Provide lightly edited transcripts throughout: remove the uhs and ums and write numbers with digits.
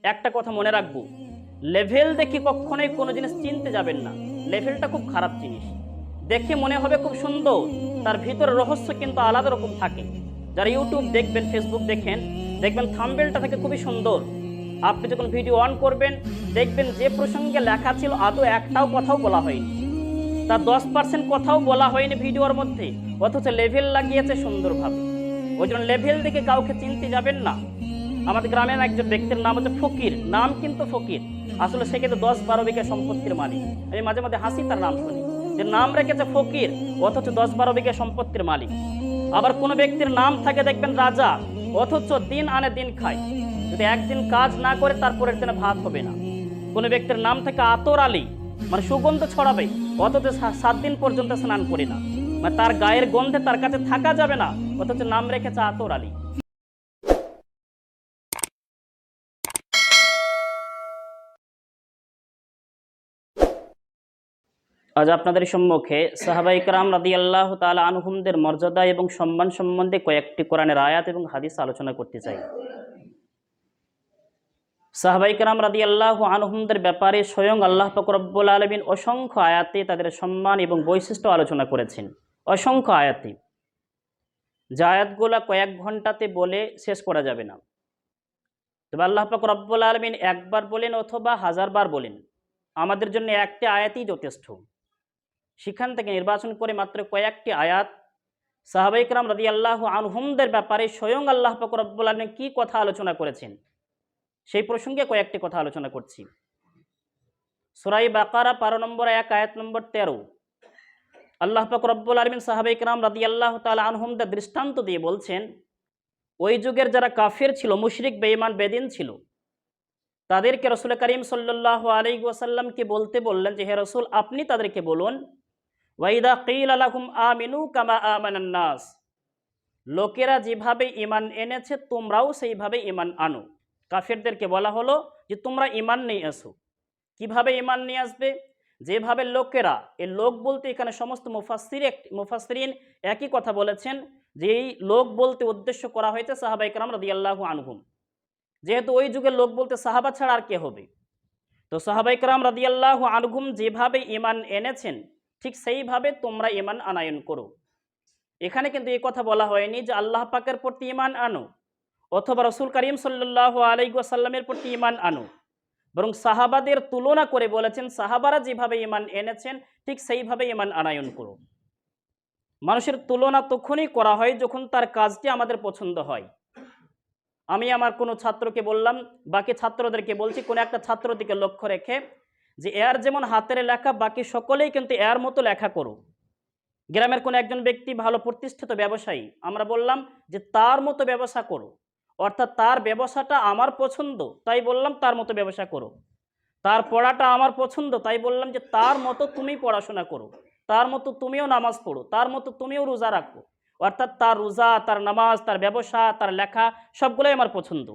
একটা কথা মনে রাখবো, লেভেল দেখে কখনোই কোনো জিনিস চিনতে যাবেন না। লেভেলটা খুব খারাপ জিনিস। দেখে মনে হবে খুব সুন্দর, তার ভিতরে রহস্য কিন্তু আলাদা রকম থাকে। যারা ইউটিউব দেখবেন, ফেসবুক দেখেন, দেখবেন থাম্বনেলটা থাকে খুবই সুন্দর। আপনি যখন ভিডিও অন করবেন, দেখবেন যে প্রসঙ্গে লেখা ছিল আদৌ একটাও কথাও বলা হয়নি, তার 10% কথাও বলা হয়নি ভিডিওর মধ্যে, অথচ লেভেল লাগিয়েছে সুন্দরভাবে। ওই জন্য লেভেল দেখে কাউকে চিনতে যাবেন না। আমাদের গ্রামের একজন ব্যক্তির নাম হচ্ছে ফকির, নাম কিন্তু ফকির, আসলে সে কিন্তু 10-12 বিঘা সম্পত্তির মালিক। আমি মাঝে মাঝে হাসি তার নাম শুনি, যে নাম রেখেছে ফকির অথচ 10-12 বিঘা সম্পত্তির মালিক। আবার কোনো ব্যক্তির নাম থাকে দেখবেন রাজা, অথচ দিন আনে দিন খায়, যদি একদিন কাজ না করে তারপরের দিনে ভাত হবে না। কোনো ব্যক্তির নাম থাকে আতর আলী, মানে সুগন্ধ ছড়াবে, অথচ 7 দিন পর্যন্ত স্নান করি না, মানে তার গায়ের গন্ধে তার কাছে থাকা যাবে না, অথচ নাম রেখেছে আতর আলী। আজ আপনাদের সম্মুখে সাহাবায়ে কেরাম রাদিয়াল্লাহু তাআলা আনহুমদের মর্যাদা এবং সম্মান সম্বন্ধে কয়েকটি কোরআনের আয়াত এবং হাদিস আলোচনা করতে চাই। সাহাবায়ে কেরাম রাদিয়াল্লাহু আনহুমদের ব্যাপারে স্বয়ং আল্লাহ পাক রব্বুল আলামিন অসংখ্য আয়াতে তাদের সম্মান এবং বৈশিষ্ট্য আলোচনা করেছেন। অসংখ্য আয়াতে, যে আয়াতগুলো কয়েক ঘন্টাতে বলে শেষ করা যাবে না। তবে আল্লাহ পাক রব্বুল আলামিন একবার বলেন অথবা 1000 বার বলেন, আমাদের জন্য একটি আয়াতই যথেষ্ট। সেখান থেকে নির্বাচন করে মাত্র কয়েকটি আয়াত সাহাবায়ে কেরাম রাদিয়াল্লাহু আনহুমদের ব্যাপারে স্বয়ং আল্লাহ পাক রব্বুল আলামিন কি কথা আলোচনা করেছেন, সেই প্রসঙ্গে কয়েকটি কথা আলোচনা করছি। সূরা বাকারা 12 নম্বর 1 আয়াত নম্বর 13, আল্লাহ পাক রব্বুল আলামিন সাহাবায়ে কেরাম রাদিয়াল্লাহু তাআলা আনহুমদের দৃষ্টান্ত দিয়ে বলছেন, ওই যুগের যারা কাফের ছিল, মুশরিক বেঈমান বেদিন ছিল, তাদেরকে রাসূল করিম সাল্লাল্লাহু আলাইহি ওয়াসাল্লামকে বলতে বললেন যে হে রাসূল, আপনি তাদেরকে বলুন, ওয়াইদা কিলা লাহুম আমিনু কামা আমানান নাস, লোকেরা যেভাবে ঈমান এনেছে তোমরাও সেইভাবে ঈমান আনো। কাফেরদেরকে বলা হলো যে তোমরা ঈমান নিয়ে আসো। কিভাবে ঈমান নিয়ে আসবে? যেভাবে লোকেরা, এই লোক বলতে এখানে সমস্ত মুফাসসিরিন একই কথা বলেছেন, যে এই লোক বলতে উদ্দেশ্য করা হয়েছে সাহাবায়ে কেরাম রাদিয়াল্লাহু আনহুম। যেহেতু ওই যুগের লোক বলতে সাহাবা ছাড়া আর কে হবে, তো সাহাবায়ে কেরাম রাদিয়াল্লাহু আনহুম যেভাবে ঈমান এনেছেন ঠিক সেইভাবে তোমরা ঈমান আনায়ন করো। এখানে কিন্তু এই কথা বলা হয়নি যে আল্লাহ পাকের প্রতি ঈমান আনো অথবা রাসূল করিম সাল্লাল্লাহু আলাইহি ওয়াসাল্লামের প্রতি ঈমান আনো, বরং সাহাবাদের তুলনা করে বলেছেন সাহাবারা যেভাবে ঈমান এনেছেন ঠিক সেইভাবে ঈমান আনায়ন করো। মানুষের তুলনা তখনই করা হয় যখন তার কাজটি আমাদের পছন্দ হয়। আমি আমার কোনো ছাত্রকে বললাম, বাকি ছাত্রদেরকে বলছি, কোনো একটা ছাত্র দিকে লক্ষ্য রেখে, যে এর যেমন হাতের লেখা বাকি সকলেই কিন্তু এর মতো লেখা করো। গ্রামের কোনো একজন ব্যক্তি ভালো প্রতিষ্ঠিত ব্যবসায়ী, আমরা বললাম যে তার মতো ব্যবসা করো, অর্থাৎ তার ব্যবসাটা আমার পছন্দ তাই বললাম তার মতো ব্যবসা করো। তার পড়াটা আমার পছন্দ তাই বললাম যে তার মতো তুমি পড়াশোনা করো, তার মতো তুমিও নামাজ পড়ো, তার মতো তুমিও রোজা রাখো। অর্থাৎ তার রোজা, তার নামাজ, তার ব্যবসা, তার লেখা সবগুলোই আমার পছন্দ।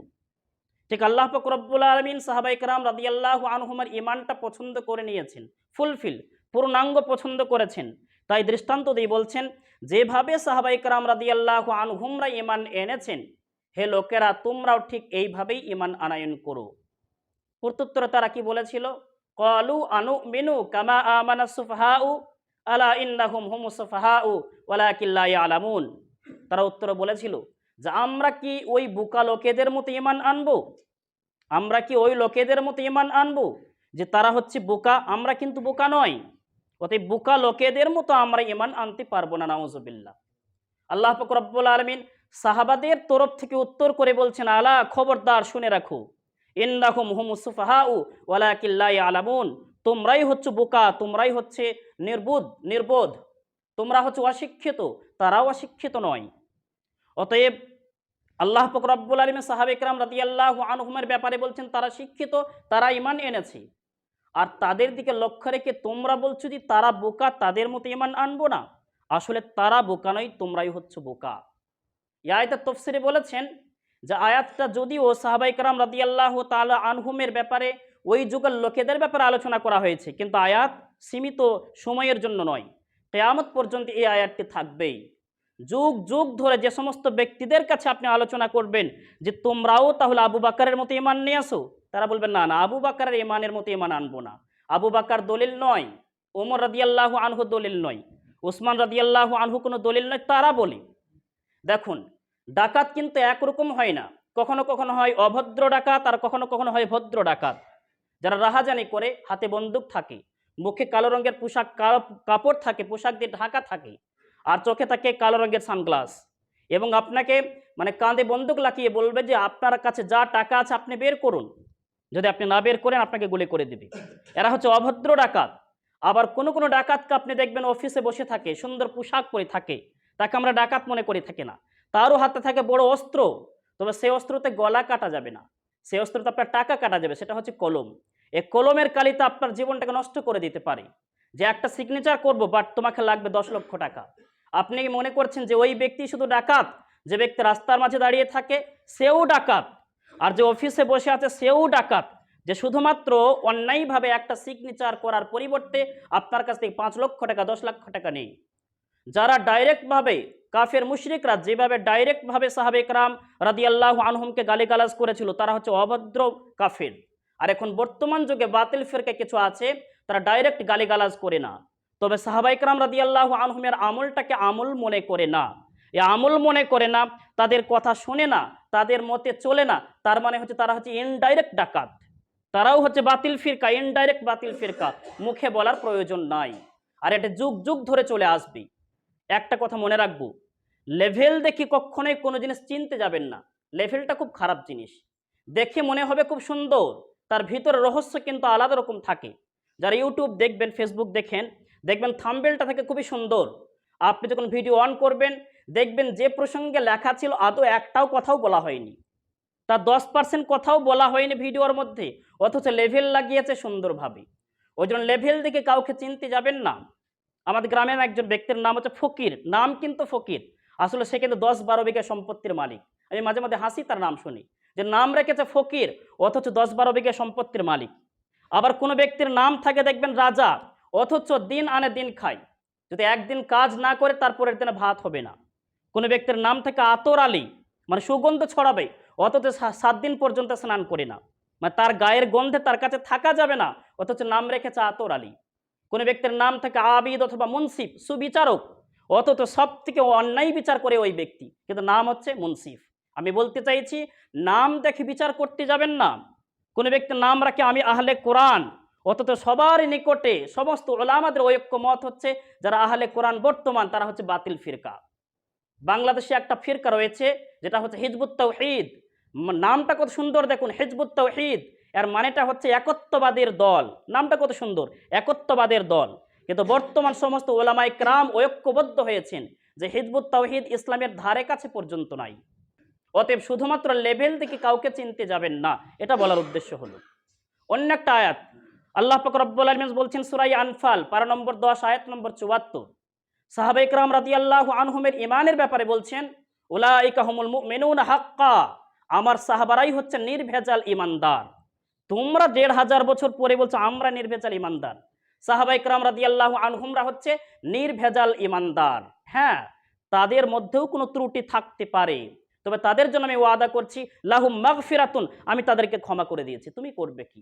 ঠিক আল্লাহ পাক রব্বুল আলামিন সাহাবায়ে কেরাম রাদিয়াল্লাহু আনহুমের ঈমানটা পছন্দ করে নিয়েছেন, ফুলফিল, পূর্ণাঙ্গ পছন্দ করেছেন। তাই দৃষ্টান্ত দিয়ে বলছেন, যেভাবে সাহাবায়ে কেরাম রাদিয়াল্লাহু আনহুমরা ঈমান এনেছেন, হে লোকেরা তোমরাও ঠিক এইভাবেই ঈমান আনায়ন করো। প্রত্যুত্তরে তারা কি বলেছিল? ক্বালু আনুমিনু কামা আমানাস সুফাহাউ আলা ইন্নাহুম হুমুস সুফাহাউ ওয়ালাকিন লা ইয়ালামুন। তারা উত্তরে বলেছিল যে আমরা কি ওই বোকা লোকেদের মতো ঈমান আনবো? আমরা কি ওই লোকেদের মতো ঈমান আনবো যে তারা হচ্ছে বোকা? আমরা কিন্তু বোকা নয়, অতএব বোকা লোকেদের মতো আমরা ঈমান আনতে পারবো না, নাউজুবিল্লাহ। আল্লাহ পাক রব্বুল আলামিন সাহাবাদের তরফ থেকে উত্তর করে বলছেন, আলা খবরদার শুনে রাখো, ইন্নাহুম হুমুস সুফাহাউ ওয়ালাকিন লা ইয়ালামুন, তোমরাই হচ্ছে বোকা, তোমরাই হচ্ছে নির্বোধ, তোমরা হচ্ছে অশিক্ষিত, তারাও অশিক্ষিত নয়। অতএব আল্লাহ পাক রব্বুল আলামিন সাহাবায়ে কেরাম রাদিয়াল্লাহু আনহুমের ব্যাপারে বলছেন তারা শিক্ষিত, তারা ঈমান এনেছে। আর তাদের দিকে লক্ষ্য রেখে তোমরা বলছো যে তারা বোকা, তাদের মতো ঈমান আনবো না। আসলে তারা বোকা নয়, তোমরাই হচ্ছে বোকা। এই আয়াতের তাফসীরে বলেছেন যে আয়াতটা যদিও সাহাবায়ে কেরাম রাদিয়াল্লাহু তাআলা আনহুমের ব্যাপারে, ওই যুগের লোকেদের ব্যাপারে আলোচনা করা হয়েছে, কিন্তু আয়াত সীমিত সময়ের জন্য নয়, কিয়ামত পর্যন্ত এই আয়াতটি থাকবেই। যুগ যুগ ধরে যে সমস্ত ব্যক্তিদের কাছে আপনি আলোচনা করবেন যে তোমরাও তাহলে আবু বকরের মতো ঈমান নিয়ে আসো, তারা বলবেন না না, আবু বাকারের ইমানের মতো ইমান আনবো না, আবু বাকার দলিল নয়, ওমর রাদিয়াল্লাহু আনহু দলিল নয়, উসমান রাদিয়াল্লাহু আনহু কোনো দলিল নয়, তারা বলে। দেখুন, ডাকাত কিন্তু একরকম হয় না, কখনো কখনো হয় অভদ্র ডাকাত আর কখনো কখনো হয় ভদ্র ডাকাত। যারা রাহাজানি করে, হাতে বন্দুক থাকে, মুখে কালো রঙের পোশাক, কালো কাপড় থাকে, পোশাক দিয়ে ঢাকা থাকে, আর চোখে থাকে কালো রঙের সানগ্লাস, এবং আপনাকে মানে কাঁধে বন্দুক লাগিয়ে বলবে যে আপনার কাছে যা টাকা আছে আপনি বের করুন, যদি আপনি না বের করেন আপনাকে গুলি করে দেবে। এরা হচ্ছে অভদ্র ডাকাত। আবার কোনো কোনো ডাকাতকে আপনি দেখবেন অফিসে বসে থাকে, সুন্দর পোশাক পরে থাকে, তাকে আমরা ডাকাত মনে করে থাকি না, তারও হাতে থাকে বড় অস্ত্র, তবে সেই অস্ত্রতে গলা কাটা যাবে না, সেই অস্ত্রতে আপনার টাকা কাটা যাবে, সেটা হচ্ছে কলম। এই কলমের কালিতে আপনার জীবনটাকে নষ্ট করে দিতে পারে। যে একটা সিগনেচার করব, বাট তোমাকে লাগবে 10 লক্ষ টাকা। আপনি কি মনে করছেন যে ওই ব্যক্তি শুধু ডাকাত? যে ব্যক্তি রাস্তার মাঝে দাঁড়িয়ে থাকে সেও ডাকাত, আর যে অফিসে বসে আছে সেও ডাকাত, যে শুধুমাত্র অন্যায়ভাবে একটা সিগনেচার করার পরিবর্তে আপনার কাছ থেকে 5 লক্ষ টাকা 10 লক্ষ টাকা নেই। যারা ডাইরেক্টভাবে কাফের মুশরিকরা যেভাবে ডাইরেক্টভাবে সাহাবে একরাম রাদিয়াল্লাহু আনহুমকে গালিগালাজ করেছিল, তারা হচ্ছে অভদ্র কাফের। আর এখন বর্তমান যুগে বাতিল ফিরকা কিছু আছে, তারা ডাইরেক্ট গালিগালাজ করে না, তবে সাহাবা একরাম রাদিয়াল্লাহু আনহুমের আমলটাকে আমল মনে করে না। এই আমল মনে করে না, তাদের কথা শোনে না, তাদের মতে চলে না, তার মানে হচ্ছে তারা হচ্ছে ইনডাইরেক্ট ডাকাত, তারাও হচ্ছে বাতিল ফিরকা, ইনডাইরেক্ট বাতিল ফিরকা, মুখে বলার প্রয়োজন নাই, আর এটা যুগ যুগ ধরে চলে আসবে। একটা কথা মনে রাখবো, লেভেল দেখে কখনোই কোনো জিনিস চিনতে যাবেন না। লেভেলটা খুব খারাপ জিনিস, দেখে মনে হবে খুব সুন্দর, তার ভিতরে রহস্য কিন্তু আলাদা রকম থাকে। যারা ইউটিউব দেখবেন, ফেসবুক দেখেন, দেখবেন থাম্বনেলটা থাকে খুবই সুন্দর, আপনি যখন ভিডিও অন করবেন দেখবেন যে প্রসঙ্গে লেখা ছিল আদৌ একটাও কথাও বলা হয়নি, তার 10% কথাও বলা হয়নি ভিডিওর মধ্যে, অথচ লেভেল লাগিয়েছে সুন্দরভাবে। ওই জন্য লেভেল দেখে কাউকে চিনতে যাবেন না। আমাদের গ্রামের একজন ব্যক্তির নাম হচ্ছে ফকির, নাম কিন্তু ফকির, আসলে সে কিন্তু 10-12 বিঘা সম্পত্তির মালিক। আমি মাঝে মাঝে হাসি তার নাম শুনি, যে নাম রেখেছে ফকির অথচ 10-12 বিঘা সম্পত্তির মালিক। আবার কোনো ব্যক্তির নাম থাকে দেখবেন রাজা, অথচ দিন আনে দিন খায়, যদি একদিন কাজ না করে তারপরের দিনে ভাত হবে না। কোনো ব্যক্তির নাম থাকে আতর আলী, মানে সুগন্ধ ছড়াবে, অথচ 7 দিন পর্যন্ত স্নান করে না, মানে তার গায়ের গন্ধে তার কাছে থাকা যাবে না, অথচ নাম রেখেছে আতর আলী। কোনো ব্যক্তির নাম থাকে আবিদ অথবা মুনসিফ, সুবিচারক, অথচ সব থেকে অন্যায় বিচার করে ওই ব্যক্তি, কিন্তু নাম হচ্ছে মুনসিফ। আমি বলতে চাইছি, নাম দেখে বিচার করতে যাবেন না। কোনো ব্যক্তির নাম রাখে আমি আহলে কোরআন, অথচ সবার নিকটে সমস্ত ওলামাদের ঐক্য মত হচ্ছে যারা আহলে কোরআন বর্তমান তারা হচ্ছে বাতিল ফিরকা। বাংলাদেশে একটা ফিরকা রয়েছে যেটা হচ্ছে হিজবুত তাওহীদ, নামটা কত সুন্দর দেখুন, হিজবুত তাওহীদ, এর মানেটা হচ্ছে একত্ববাদের দল, নামটা কত সুন্দর, একত্ববাদের দল। কিন্তু বর্তমান সমস্ত ওলামায়ে কেরাম ঐক্যবদ্ধ হয়েছেন যে হিজবুত তাওহীদ ইসলামের ধারে কাছে পর্যন্ত নাই। অতএব শুধুমাত্র লেভেল দেখে কাউকে চিনতে যাবেন না, এটা বলার উদ্দেশ্য হলো। অন্য একটা আয়াত আল্লাহ পাক রব্বুল আলামিন বলছেন সূরা আনফাল পারা নম্বর 10 আয়াত নম্বর 74, সাহাবা ইকরাম রাদিয়াল্লাহু আনহুমের ঈমানের ব্যাপারে বলছেন, উলাইকা হুমুল মুমিনুনা হাক্কা, আমার সাহাবারাই হচ্ছে নির্ভেজাল ঈমানদার। তোমরা 1500 বছর পরে বলছো আমরা নির্ভেজাল ঈমানদার, সাহাবা ইকরাম রাদিয়াল্লাহু আনহুমরা হচ্ছে নির্ভেজাল ঈমানদার। হ্যাঁ, তাদের মধ্যেও কোনো ত্রুটি থাকতে পারে, তবে তাদের জন্য আমি ওয়াদা করছি লাহুম মাগফিরাতুন, আমি তাদেরকে ক্ষমা করে দিয়েছি, তুমি করবে কি?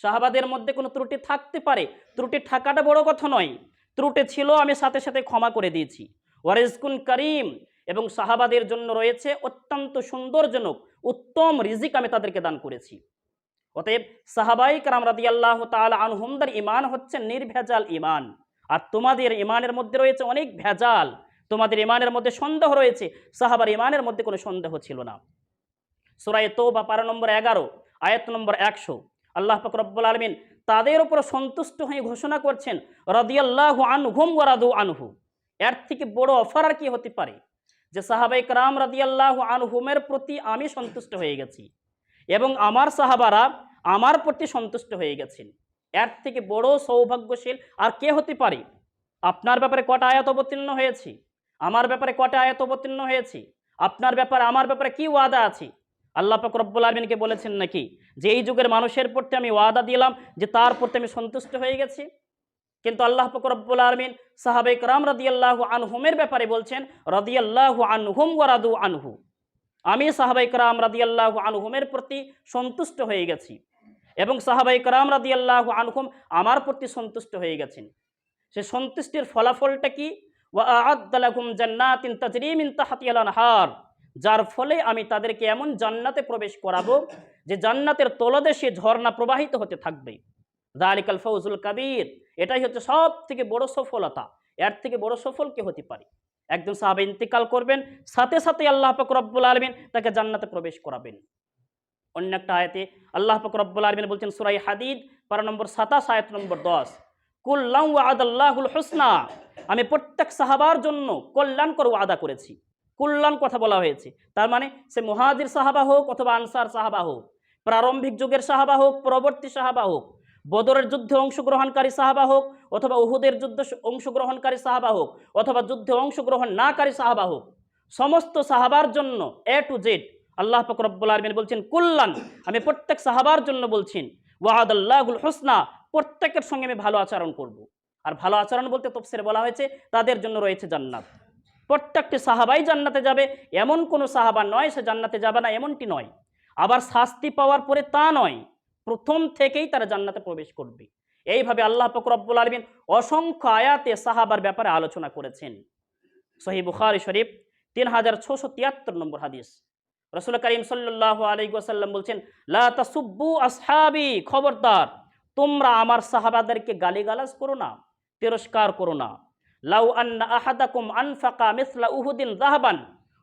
সাহাবাদের মধ্যে কোনো ত্রুটি থাকতে পারে, ত্রুটি থাকাটা বড় কথা নয়, ত্রুটি ছিল আমি সাথে সাথে ক্ষমা করে দিয়েছি। ওয়ারিজকুন করিম, এবং সাহাবাদের জন্য রয়েছে অত্যন্ত সুন্দরজনক উত্তম রিজিক, আমি তাদেরকে দান করেছি। অতএব সাহাবাই কেরাম রাদিয়াল্লাহু তাআলা আনহুমদের ঈমান হচ্ছে নির্ভেজাল ঈমান, আর তোমাদের ঈমানের মধ্যে রয়েছে অনেক ভেজাল, তোমাদের ঈমানের মধ্যে সন্দেহ রয়েছে, সাহাবার ঈমানের মধ্যে কোনো সন্দেহ ছিল না। সূরা তাওবা পারা নম্বর 11 আয়াত নম্বর 100, আল্লাহ পাক রব্বুল আলামিন তাদের উপর সন্তুষ্ট হয়ে ঘোষণা করছেন রাদিয়াল্লাহু আনহুম ওয়া রাদু আনহু। এর থেকে বড় অফার আর কি হতে পারে, যে সাহাবায়ে কেরাম রাদিয়াল্লাহু আনহুমের প্রতি আমি সন্তুষ্ট হয়ে গেছি এবং আমার সাহাবারা আমার প্রতি সন্তুষ্ট হয়ে গেছেন। এর থেকে বড় সৌভাগ্যশীল আর কে হতে পারে? আপনার ব্যাপারে কটা আয়াত অবতীর্ণ হয়েছে, আমার ব্যাপারে কটা আয়াত অবতীর্ণ হয়েছে, আপনার ব্যাপারে আমার ব্যাপারে কি ওয়াদা আছে? আল্লাহ পাক রব্বুল আলামিনকে বলেছেন নাকি যে এই যুগের মানুষের প্রতি আমি ওয়াদা দিলাম যে তার প্রতি আমি সন্তুষ্ট হয়ে গেছি? কিন্তু আল্লাহ পাক রব্বুল আলামিন সাহাবায়ে কেরাম রাদিয়াল্লাহু আনহুমের ব্যাপারে বলছেন রাদিয়াল্লাহু আনহুম ওয়া রাদু আনহু, আমি সাহাবায়ে কেরাম রাদিয়াল্লাহু আনহুমের প্রতি সন্তুষ্ট হয়ে গেছি এবং সাহাবায়ে কেরাম রাদিয়াল্লাহু আনহুম আমার প্রতি সন্তুষ্ট হয়ে গেছেন। সে সন্তুষ্টির ফলাফলটা কি? ওয়া আ'আদ্দা লাকুম জান্নাতিন তাজরি মিন তাহতিহাল আনহার, যার ফলে আমি তাদেরকে এমন জান্নাতে প্রবেশ করাবো যে জান্নাতের তলদেশে ঝর্ণা প্রবাহিত হতে থাকবে। যালিকাল ফাউজুল কাবীর, এটাই হচ্ছে সব থেকে বড় সফলতা। এর থেকে বড় সফল কে হতে পারে? একজন সাহাবা ইন্তেকাল করবেন, সাথে সাথে আল্লাহ পাক রব্বুল আলামিন তাকে জান্নাতে প্রবেশ করাবেন। অন্য একটা আয়াতে আল্লাহ পাক রব্বুল আলামিন বলছেন সূরা হাদীদ পারা নম্বর 27 আয়াত নম্বর 10, কুল্লাম ওয়া'আদাল্লাহুল হুসনা, আমি প্রত্যেক সাহাবার জন্য কল্যাণকর ওয়াদা করেছি। কল্যাণ কথা বলা হয়েছে, তার মানে সে মুহাজির সাহাবা হোক অথবা আনসার সাহাবা হোক, প্রারম্ভিক যুগের সাহাবা হোক, পরবর্তী সাহাবা হোক, বদরের যুদ্ধে অংশগ্রহণকারী সাহাবা হোক অথবা উহুদের যুদ্ধে অংশগ্রহণকারী সাহাবা হোক অথবা যুদ্ধে অংশগ্রহণ নাকারী সাহাবা হোক, সমস্ত সাহাবার জন্য এ টু জেড আল্লাহ পাক রব্বুল আলামিন বলছেন কুল্লান, আমি প্রত্যেক সাহাবার জন্য বলছেন ওয়া'আদাল্লাহুল হুসনা, প্রত্যেকের সঙ্গে আমি ভালো আচরণ করব। আর ভালো আচরণ বলতে তাফসীরে বলা হয়েছে তাদের জন্য রয়েছে জান্নাত। প্রত্যেকটি সাহাবাই জান্নাতে যাবে, এমন কোনো সাহাবা নয় সে জান্নাতে যাবে না, এমনটি নয়। আবার শাস্তি পাওয়ার পরে তা নয়, প্রথম থেকেই তারা জান্নাতে প্রবেশ করবে। এইভাবে আল্লাহ পাক রব্বুল আলামিন অসংখ্য আয়াতে সাহাবার ব্যাপারে আলোচনা করেছেন। সহিহ বুখারী শরীফ 3673 নম্বর হাদিস, রাসূল করিম সাল্লাল্লাহু আলাইহি ওয়াসাল্লাম বলছেন লা তাসুব্বু আসহাবি, খবরদার তোমরা আমার সাহাবাদেরকে গালিগালাজ করো না, তিরস্কার করো না। লাউ আন্না আহাদাকুম আনফাকা মিসলা উহুদিন যাহাবান,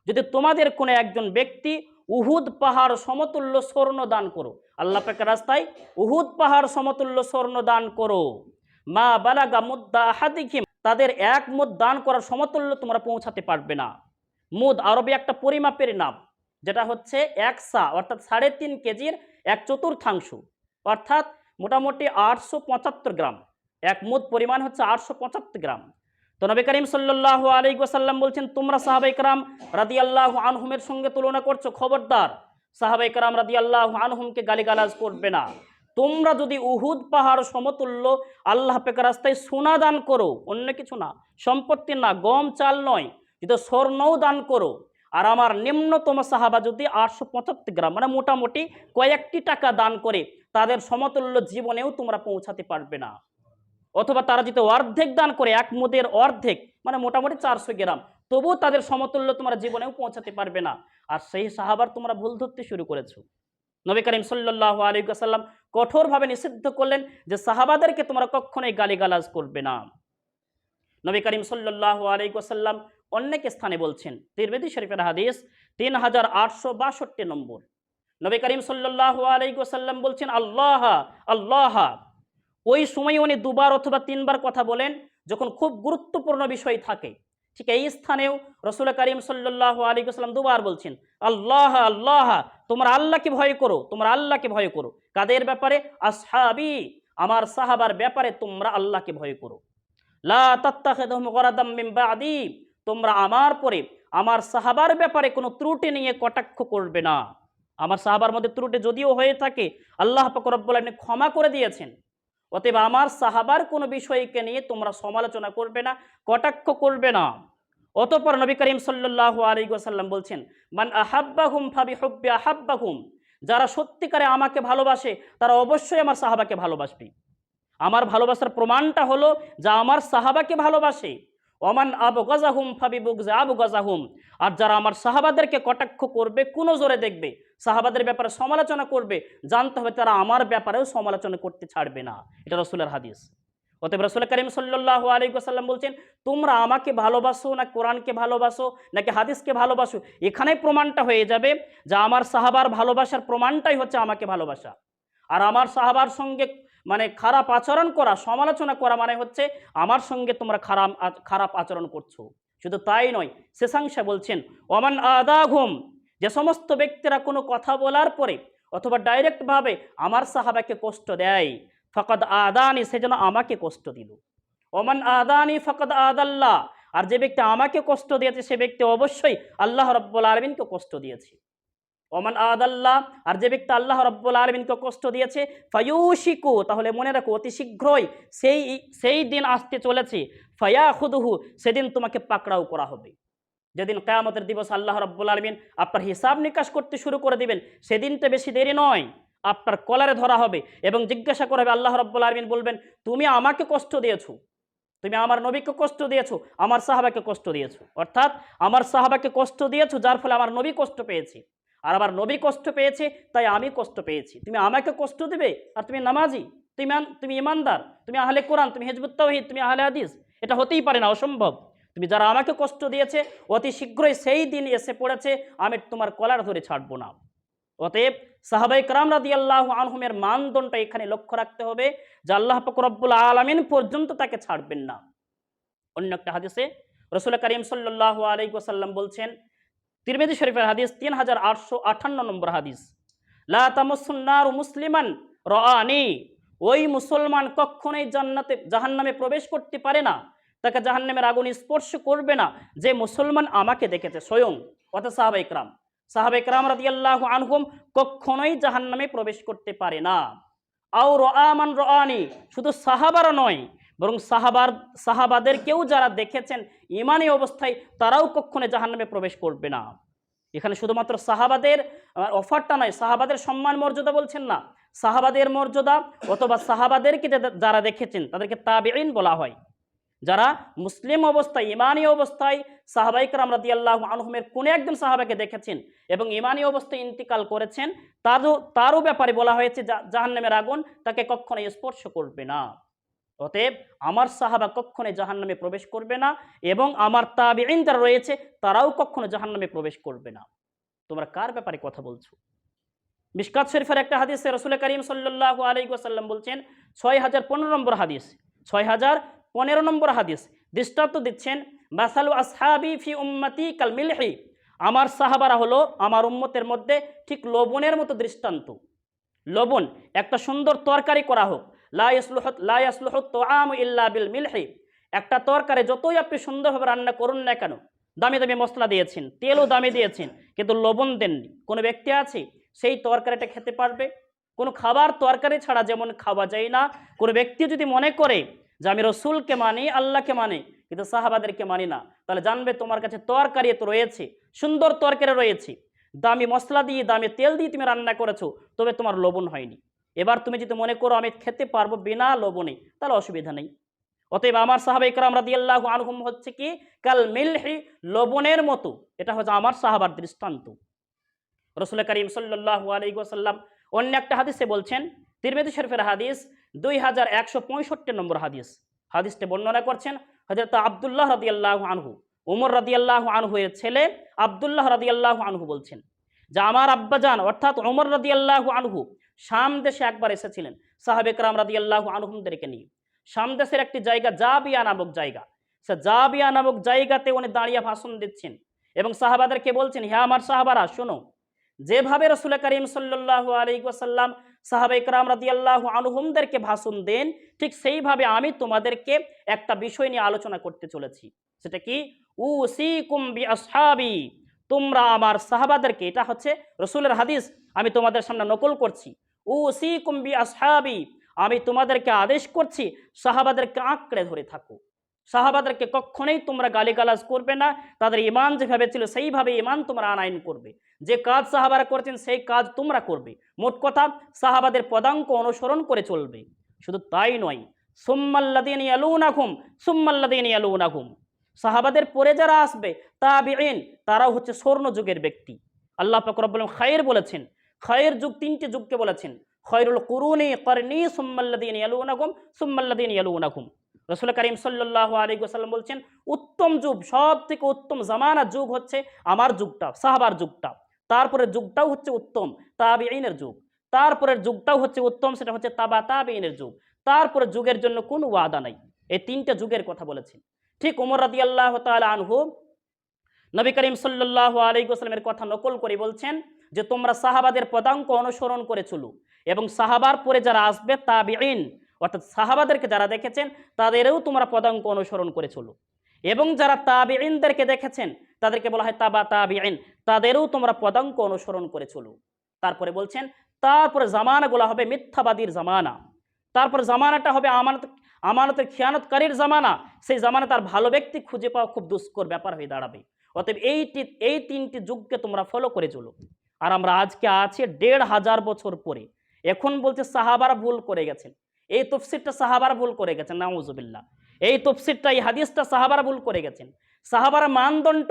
যদি তোমাদের কোনো একজন ব্যক্তি উহুদ পাহাড় সমতুল্য স্বর্ণ দান করো, আল্লাহ পাকের রাস্তায় উহুদ পাহাড় সমতুল্য স্বর্ণ দান করো, মা বালাগা মুদ্দা আহাদিহিম, তাদের এক মুদ দান করার সমতুল্য তোমরা পৌঁছাতে পারবে না। মুদ আরবি একটা পরিমাপের নাম, যেটা হচ্ছে এক সা অর্থাৎ 3.5 কেজির 1/4, অর্থাৎ মোটামুটি 875 গ্রাম। এক মুদ পরিমাণ হচ্ছে 875 গ্রাম। তো নবী করিম সাল্লাল্লাহু আলাইহি ওয়াসাল্লাম বলছেন তোমরা সাহাবায়ে কেরাম রাদিয়াল্লাহু আনহুমের সঙ্গে তুলনা করছো, খবরদার সাহাবায়ে কেরাম রাদিয়াল্লাহু আনহুমকে গালিগালাজ করবে না। তোমরা যদি উহুদ পাহাড় সমতুল্য আল্লাহ পাকের রাস্তায় সোনা দান করো, অন্য কিছু না, সম্পত্তি না, গম চাল নয়, যদি স্বর্ণও দান করো, আর আমার নিম্নতম সাহাবা যদি 875 গ্রাম মানে মোটামুটি কয়েকটি টাকা দান করে, তাদের সমতুল্য জীবনেও তোমরা পৌঁছাতে পারবে না। অথবা তারা যদি অর্ধেক দান করে, এক মুদের অর্ধেক মানে মোটামুটি 400 গ্রাম, তবুও তাদের সমতুল্য তোমরা জীবনেও পৌঁছাতে পারবে না। আর সেই সাহাবার তোমরা ভুল ধরতে শুরু করেছো। নবী করিম সাল্লাল্লাহু আলাইহি ওয়াসাল্লাম কঠোরভাবে নিষিদ্ধ করলেন যে সাহাবাদেরকে তোমরা কখনোই গালিগালাজ করবে না। নবী করিম সাল্লাল্লাহু আলাইহি ওয়াসাল্লাম অনেক স্থানে বলছেন, তিরমিজি শরীফের হাদিস 3862 নম্বর, নবী করিম সাল্লাল্লাহু আলাইহি ওয়াসাল্লাম বলছেন আল্লাহ আল্লাহ। ওই সময় উনি 2 বার অথবা 3 বার কথা বলেন যখন খুব গুরুত্বপূর্ণ বিষয় থাকে। ঠিক এই স্থানেও রাসূল করিম সাল্লাল্লাহু আলাইহি ওয়াসাল্লাম 2 বার বলছেন আল্লাহ আল্লাহ, তোমরা আল্লাহকে ভয় করো, তোমরা আল্লাহকে ভয় করো। কাদের ব্যাপারে? আসহাবি, আমার সাহাবার ব্যাপারে তোমরা আল্লাহকে ভয় করো। লা তাত্তাখিযুহুম গরাদাম মিন বাদি, তোমরা আমার পরে আমার সাহাবার ব্যাপারে কোনো ত্রুটি নিয়ে কটাক্ষ করবে না। আমার সাহাবার মধ্যে ত্রুটি যদিও হয়ে থাকে আল্লাহ পাক রব্বুল আলামিন ক্ষমা করে দিয়েছেন, অতএব আমার সাহাবার কোনো বিষয়কে নিয়ে তোমরা সমালোচনা করবে না, কটাক্ষ করবে না। অতঃপর নবী করিম সাল্লাল্লাহু আলাইহি ওয়াসাল্লাম বলছেন মান আহাব্বাহুম ফাবিহুব্বি আহাব্বাহুম, যারা সত্যিকারে আমাকে ভালোবাসে তারা অবশ্যই আমার সাহাবাকে ভালোবাসবে। আমার ভালোবাসার প্রমাণটা হলো যা আমার সাহাবাকে ভালোবাসে। ওমান আবগাজাহুম ফাবিবুগজি আবগাজাহুম, আর যারা আমার সাহাবাদেরকে কটাক্ষ করবে, কোনো জোরে দেখবে, সাহাবাদের ব্যাপারে সমালোচনা করবে, জানতে হবে তারা আমার ব্যাপারেও সমালোচনা করতে ছাড়বে না। এটা রাসূলের হাদিস। অতএব রাসূল করিম সাল্লাল্লাহু আলাইহি ওয়াসাল্লাম বলছেন তোমরা আমাকে ভালোবাসো না কোরআনকে ভালোবাসো নাকি হাদিসকে ভালোবাসো, এখানেই প্রমাণটা হয়ে যাবে যে আমার সাহাবার ভালোবাসার প্রমাণটাই হচ্ছে আমাকে ভালোবাসা। আর আমার সাহাবার সঙ্গে মানে খারাপ আচরণ করা, সমালোচনা করা মানে হচ্ছে আমার সঙ্গে তোমরা খারাপ আচরণ করছো। শুধু তাই নয়, শেষাংশে বলছেন ওমান আদাহুম, যে সমস্ত ব্যক্তিরা কোনো কথা বলার পরে অথবা ডাইরেক্টভাবে আমার সাহাবাকে কষ্ট দেয়, ফাকাদ আদানি, সে যেন আমাকে কষ্ট দিল। ওমান আদানি ফাকাদ আদাল্লাহ, আর যে ব্যক্তি আমাকে কষ্ট দিয়েছে সে ব্যক্তি অবশ্যই আল্লাহ রাব্বুল আলামিনকে কষ্ট দিয়েছে। ওমান আদাল্লাহ, আর যে ব্যক্তি আল্লাহ রাব্বুল আলামিনকে কষ্ট দিয়েছে, ফায়ুশিকু, তাহলে মনে রাখো অতি শীঘ্রই সেই দিন আসতে চলেছে, ফায়াখুদুহু, সেদিন তোমাকে পাকড়াও করা হবে। যেদিন কিয়ামতের দিবস আল্লাহ রাব্বুল আলামিন আপনার হিসাব নিকাশ করতে শুরু করে দিবেন, সেদিনটা বেশি দেরি নয়। আপনার কলারে ধরা হবে এবং জিজ্ঞাসা করা হবে। আল্লাহ রাব্বুল আলামিন বলবেন, তুমি আমাকে কষ্ট দিয়েছো, তুমি আমার নবীকে কষ্ট দিয়েছো, আমার সাহাবাকে কষ্ট দিয়েছো। অর্থাৎ আমার সাহাবাকে কষ্ট দিয়েছো, যার ফলে আমার নবী কষ্ট পেয়েছে, আর আমার নবী কষ্ট পেয়েছে, তাই আমি কষ্ট পেয়েছি। তুমি আমাকে কষ্ট দিবে আর তুমি নামাজি, তুমি ইমানদার, তুমি আহলে কোরআন, তুমি হিজবুত তাওহীদ, তুমি আহলে হাদিস, এটা হতেই পারে না, অসম্ভব। তুমি যারা আমাকে কষ্ট দিয়েছে, অতি শীঘ্রই সেই দিন এসে পড়েছে, আমি তোমার কলার ধরে ছাড়বো না। অতএব সাহাবায়ে কেরাম রাদিয়াল্লাহু আনহুমের মানদণ্ডটা এখানে লক্ষ্য রাখতে হবে যে আল্লাহ পাক রব্বুল আলামিন পর্যন্ত তাকে ছাড়বেন না। অন্য একটা হাদিসে রাসূল করিম সাল্লাল্লাহু আলাইহি ওয়াসাল্লাম বলছেন, তিরমিজি শরীফের হাদিস 3858 নম্বর হাদিস, লা তামাসসুন নারু মুসলিমান রাআনি, ওই মুসলমান কখনোই জাহান্নামে প্রবেশ করতে পারে না, তাকে জাহান্নামের আগুন স্পর্শ করবে না, যে মুসলমান আমাকে দেখেছে স্বয়ং। অর্থাৎ সাহাবায়ে কেরাম রাদিয়াল্লাহু আনহুম কখনোই জাহান্নামে প্রবেশ করতে পারে না। আও রাআ মান রাআনি, শুধু সাহাবারা নয়, বরং সাহাবাদেরকেও যারা দেখেছেন ঈমানী অবস্থায়, তারাও কখনো জাহান্নামে প্রবেশ করবে না। এখানে শুধুমাত্র সাহাবাদের অফারটা নয়, সাহাবাদের সম্মান মর্যাদা বলছেন না, সাহাবাদের মর্যাদা অথবা সাহাবাদেরকে যারা দেখেছেন তাদেরকে তাবিঈন বলা হয়। যারা মুসলিম অবস্থায়, ঈমানী অবস্থায় সাহাবায়ে কেরাম রাদিয়াল্লাহু আনহুমের কোন একজন সাহাবাকে দেখেছেন এবং ঈমানী অবস্থায় ইন্তিকাল করেছেন, তারও ব্যাপারে বলা হয়েছে জাহান্নামের আগুন তাকে কখনোই স্পর্শ করবে না। অতএব আমার সাহাবা কখনোই জাহান্নামে প্রবেশ করবে না এবং আমার তাবিঈন যারা রয়েছে তারাও কখনো জাহান্নামে প্রবেশ করবে না। তোমরা কার ব্যাপারে কথা বলছো? মিশকাত শরীফের একটা হাদিসে রাসূল করিম সাল্লাল্লাহু আলাইহি ওয়াসাল্লাম বলছেন, 6015 নম্বর হাদিস, 6015 নম্বর হাদিস দৃষ্টান্ত দিচ্ছেন, মাসালু আসহাবি ফি উম্মতি কাল মিলহি, আমার সাহাবারা হলো আমার উম্মতের মধ্যে ঠিক লবণের মতো দৃষ্টান্ত। লবণ, একটা সুন্দর তরকারি করা হোক, লা ইয়াসলুহু তুআমু ইল্লা বিল মিলহি, একটা তরকারি যতই আপনি সুন্দরভাবে রান্না করুন না কেন, দামি দামি মশলা দিয়েছেন, তেলও দামি দিয়েছেন, কিন্তু লবণ দেননি, কোনো ব্যক্তি আছে সেই তরকারিটা খেতে পারবে? কোনো খাবার তরকারি ছাড়া যেমন খাওয়া যায় না, কোনো ব্যক্তি যদি মনে করে যে আমি রসুলকে মানি, আল্লাহকে মানি, কিন্তু সাহাবাদেরকে মানি না, তাহলে জানবে তোমার কাছে তরকারি তো রয়েছে, সুন্দর তরকারি রয়েছে, দামি মশলা দিয়ে দামি তেল দিয়ে তুমি রান্না করেছো, তবে তোমার লবণ হয়নি। এবার তুমি যদি মনে করো আমি খেতে পারবো বিনা লবণে, তাহলে অসুবিধা নেই। অতএব আমার সাহাবায়ে কেরাম রাদিয়াল্লাহু আনহুম হচ্ছে কি কাল মিলহি, লবণের মতো। এটা হচ্ছে আমার সাহাবার দৃষ্টান্ত। রাসূল করিম সাল্লাল্লাহু আলাইহি ওয়াসাল্লাম অন্য একটা হাদিসে বলছেন, তিরমিজি শরীফের হাদিস 2165 নম্বর হাদিস, হাদিসটি বর্ণনা করছেন হযরত আব্দুল্লাহ রাদিয়াল্লাহু আনহু, ওমর রাদিয়াল্লাহু আনহু এর ছেলে আব্দুল্লাহ রাদিয়াল্লাহু আনহু বলছেন যে আমার আব্বাজান অর্থাৎ ওমর রাদিয়াল্লাহু আনহু শাম দেশে একবার এসেছিলেন সাহাবায়ে কেরাম রাদিয়াল্লাহু আনহুমদেরকে নিয়ে। শাম দেশের একটি জায়গা জাবিয়া নামক জায়গা, সে জাবিয়া নামক জায়গাতে উনি দাঁড়িয়ে ভাষণ দিচ্ছেন এবং সাহাবাদেরকে বলছেন, হে আমার সাহাবারা শোনো, যেভাবে রাসূল করিম সাল্লাল্লাহু আলাইহি ওয়াসাল্লাম সাহাবায়ে কেরাম রাদিয়াল্লাহু আনহুমদেরকে ভাষণ দেন, ঠিক সেইভাবে আমি তোমাদেরকে একটা বিষয় নিয়ে আলোচনা করতে চলেছি। সেটা কি? উসিকুম বিআসহাবি, তোমরা আমার সাহাবাদেরকে, এটা হচ্ছে রাসূলের হাদিস, আমি তোমাদের সামনে নকল করছি। উসিকুম বিআসহাবি, আমি তোমাদেরকে আদেশ করছি সাহাবাদেরকে আঁকড়ে ধরে থাকো, সাহাবাদেরকে কখনোই তোমরা গালিগালাজ করবে না, তাদের ঈমান যেভাবে ছিল সেইভাবে ঈমান তোমরা আনায়ন করবে, যে কাজ সাহাবারা করছেন সেই কাজ তোমরা করবে। মোট কথা সাহাবাদের পদাঙ্ক অনুসরণ করে চলবে। শুধু তাই নয়, সুম্মাল্লাযীনা ইয়ালুনাহুম সুম্মাল্লাযীনা ইয়ালুনাহুম, সাহাবাদের পরে যারা আসবে তাবিঈন, তারাও হচ্ছে স্বর্ণ যুগের ব্যক্তি। আল্লাহ পাক রব্বুল আলামিন খায়ের বলেছেন, খায়ের যুগ তিনটি যুগকে বলেছেন, খায়রুল কুরুনি করনি সুম্মাল্লাযীনা ইয়ালুনাহুম সুম্মাল্লাযীনা ইয়ালুনাহুম। রাসূল করিম সাল্লাল্লাহু আলাইহি ওয়াসাল্লাম বলছেন, উত্তম যুগ, সব থেকে উত্তম জামানা যুগ হচ্ছে আমার যুগটা, সাহাবার যুগটা। তারপরে যুগটাও হচ্ছে উত্তম, তাবিঈনের যুগ। তারপরের যুগটাও হচ্ছে উত্তম, সেটা হচ্ছে তাবিঈনের যুগ। তারপরে যুগের জন্য কোনো ওয়াদা নাই। এই তিনটা যুগের কথা বলেছেন। ঠিক ওমর রাদিয়াল্লাহু তাআলা আনহু নবী করিম সাল্লাল্লাহু আলাইহি ওয়াসাল্লামের কথা নকল করে বলছেন যে তোমরা সাহাবাদের পদাঙ্ক অনুসরণ করে চলো এবং সাহাবার পরে যারা আসবে তাবিঈন, অর্থাৎ সাহাবাদেরকে যারা দেখেছেন তাদেরও তোমরা পদাঙ্ক অনুসরণ করে চলো, এবং যারা তাবিঈনদেরকে দেখেছেন তাদেরকে বলা হয় তাবিঈন, তাদেরও তোমরা পদাঙ্ক অনুসরণ করে চলো। তারপরে বলছেন তারপরে জামানাগুলো হবে মিথ্যাবাদীর জামানা, তারপরে জামানাটা হবে আমানতের খিয়ানতকারীর জামানা। সেই জামানা তার ভালো ব্যক্তি খুঁজে পাওয়া খুব দুষ্কর ব্যাপার হয়ে দাঁড়াবে। অতএব এই তিনটি যুগকে তোমরা ফলো করে চলো। আর আমরা আজকে আছি ১৫০০ বছর পরে, এখন বলছে সাহাবারা ভুল করে গেছেন, এই তফসিরটা সাহাবারা ভুল করে গেছেন, নাউজুবিল্লাহ। এই তফসিরটা, এই হাদিসটা সাহাবারা ভুল করে গেছেন। সাহাবারা মানদণ্ড,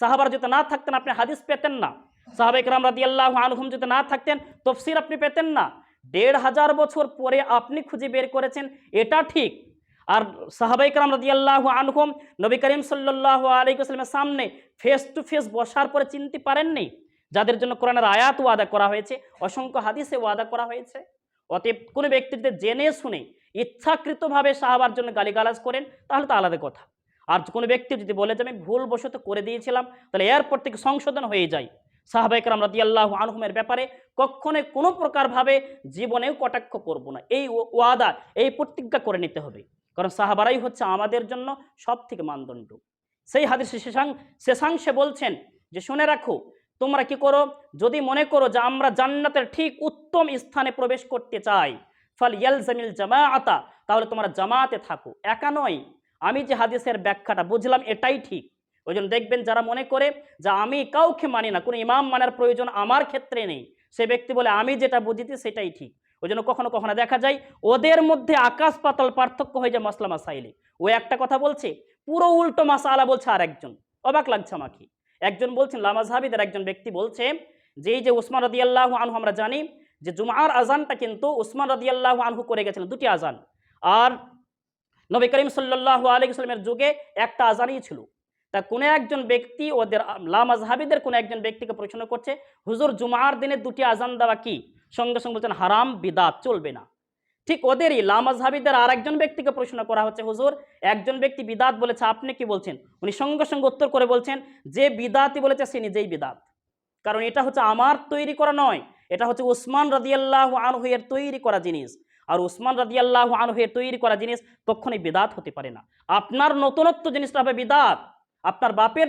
সাহাবারা যদি না থাকতেন আপনি হাদিস পেতেন না। সাহাবা ইকরাম রাদিয়াল্লাহু আনহুম যদি না থাকতেন তফসির আপনি পেতেন না। ১৫০০ বছর পরে আপনি খুঁজে বের করেছেন, এটা ঠিক। আর সাহাবা ইকরাম রাদিয়াল্লাহু আনহুম নবী করিম সাল্লাল্লাহু আলাইহি ওয়াসাল্লামের সামনে ফেস টু ফেস বসার পরে চিনতে পারেননি, যাদের জন্য কোরআনের আয়াত ওয়াদা করা হয়েছে, অসংখ্য হাদিসে ওয়াদা করা হয়েছে। অতএব কোনো ব্যক্তি যদি জেনে শুনে ইচ্ছাকৃতভাবে সাহাবার জন্য গালিগালাজ করেন তাহলে তো আলাদা কথা। আর কোনো ব্যক্তি যদি বলে যে আমি ভুলবশত করে দিয়েছিলাম, তাহলে এরপর থেকে সংশোধন হয়ে যায়। সাহাবা ইকরাম রাদিয়াল্লাহু আনহুমের ব্যাপারে কখনোই কোনো প্রকারভাবে জীবনেও কটাক্ষ করব না, এই ওয়াদা, এই প্রতিজ্ঞা করে নিতে হবে। কারণ সাহাবারাই হচ্ছে আমাদের জন্য সব থেকে মানদণ্ড। সেই হাদিসে শেষাংশে বলছেন যে শুনে রাখো, তোমরা কি করো, যদি মনে করো যে আমরা জান্নাতের ঠিক উত্তম স্থানে প্রবেশ করতে চাই, ফাল ইয়ালজামিল জামাআতা, তাহলে তোমরা জামাতে থাকো, একা নয়। আমি যে হাদিসের ব্যাখ্যাটা বুঝলাম এটাই ঠিক। ওই জন্য দেখবেন যারা মনে করে যে আমি কাউকে মানি না, কোনো ইমাম মানার প্রয়োজন আমার ক্ষেত্রে নেই, সে ব্যক্তি বলে আমি যেটা বুঝেছি সেটাই ঠিক। ওই জন্য কখনো কখনো দেখা যায় ওদের মধ্যে আকাশ পাতাল পার্থক্য হয়ে যায় মাসলা মাসাইলে। ও একটা কথা বলছে, পুরো উল্টো মাসালা বলছে আর একজন। অবাক লাগছে আমাকে। একজন বলছেন লামাজহাবিদের একজন ব্যক্তি বলছে যে এই যে উসমান রাদিয়াল্লাহু আনহু, আমরা জানি যে জুমার আজানটা কিন্তু উসমান রাদিয়াল্লাহু আনহু করে গেছিলেন, দুটি আজান। আর নবী করিম সাল্লাল্লাহু আলাইহি ওয়াসাল্লামের যুগে একটা আজানই ছিল। তা কোনো একজন ব্যক্তি ওদের লামাজহাবিদের কোনো একজন ব্যক্তিকে প্রশ্ন করছে, হুজুর জুমার দিনে দুটি আজান দেওয়া কি? সঙ্গে সঙ্গে বলছেন হারাম, বিদাত, চলবে না। ঠিক ওদেরই লামাজহাবিদের আর একজন ব্যক্তিকে প্রশ্ন করা হচ্ছে, হুজুর একজন ব্যক্তি বিদাত বলেছে, আপনি কি বলছেন? উনি সঙ্গে সঙ্গে উত্তর করে বলছেন যে বিদাতি বলেছে সে নিজেই বিদাত, কারণ এটা হচ্ছে আমার তৈরি করা নয়, এটা হচ্ছে উসমান রাদিয়াল্লাহু আনহু এর তৈরি করা জিনিস। আর উসমান রাদিয়াল্লাহু আনহু এর তৈরি করা জিনিস কখনোই বিদাত হতে পারে না। আপনার নতুনত্ব জিনিসটা হবে বিদাত, আপনার বাপের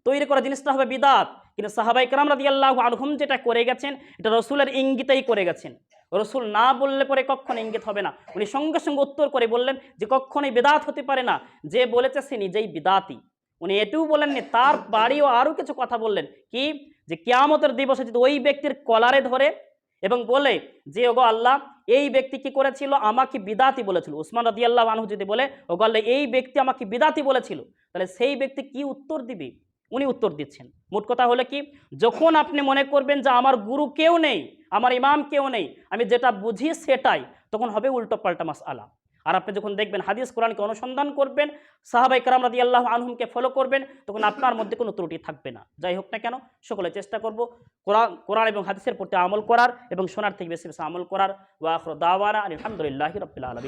তৈরি করা জিনিসটা হবে বিদাত। কিন্তু সাহাবা ইকরাম রাদিয়াল্লাহু আনহুম যেটা করে গেছেন এটা রসুলের ইঙ্গিতেই করে গেছেন। রসুল না বললে পরে কখনো ইঙ্গিত হবে না। উনি সঙ্গে সঙ্গে উত্তর করে বললেন যে কখনোই বিদাত হতে পারে না, যে বলেছে সে নিজেই বিদাতি। উনি এটুও বলেননি, তার বাড়িও আরও কিছু কথা বললেন, কি যে কিয়ামতের দিবসে যদি ওই ব্যক্তির কলারে ধরে এবং বলে যে ওগো আল্লাহ এই ব্যক্তি কি করেছিল, আমাকে বিদাতি বলেছিল, উসমান রাদিয়াল্লাহু আনহু যদি বলে ওগো আল্লাহ এই ব্যক্তি আমাকে বিদাতি বলেছিল, তাহলে সেই ব্যক্তি কি উত্তর দিবে? উনি উত্তর দিচ্ছেন। মোট কথা হলো কি, যখন আপনি মনে করবেন যে আমার গুরু কেউ নেই, আমার ইমাম কেউ নেই, আমি যেটা বুঝি সেটাই, তখন হবে উল্টো পাল্টা মাসআলা। আর আপনি যখন দেখবেন হাদিস কোরআনকে অনুসন্ধান করবেন, সাহাবা ইকরাম রাদিয়াল্লাহু আনহুমকে ফলো করবেন, তখন আপনার মধ্যে কোনো ত্রুটি থাকবে না। যাই হোক না কেন, সকলে চেষ্টা করব কোরআন এবং হাদিসের প্রতি আমল করার এবং শোনার থেকে বেশি বেশি আমল করার। ওয়া আখিরু দাওয়ানা আলহামদুলিল্লাহি রাব্বিল আলামিন।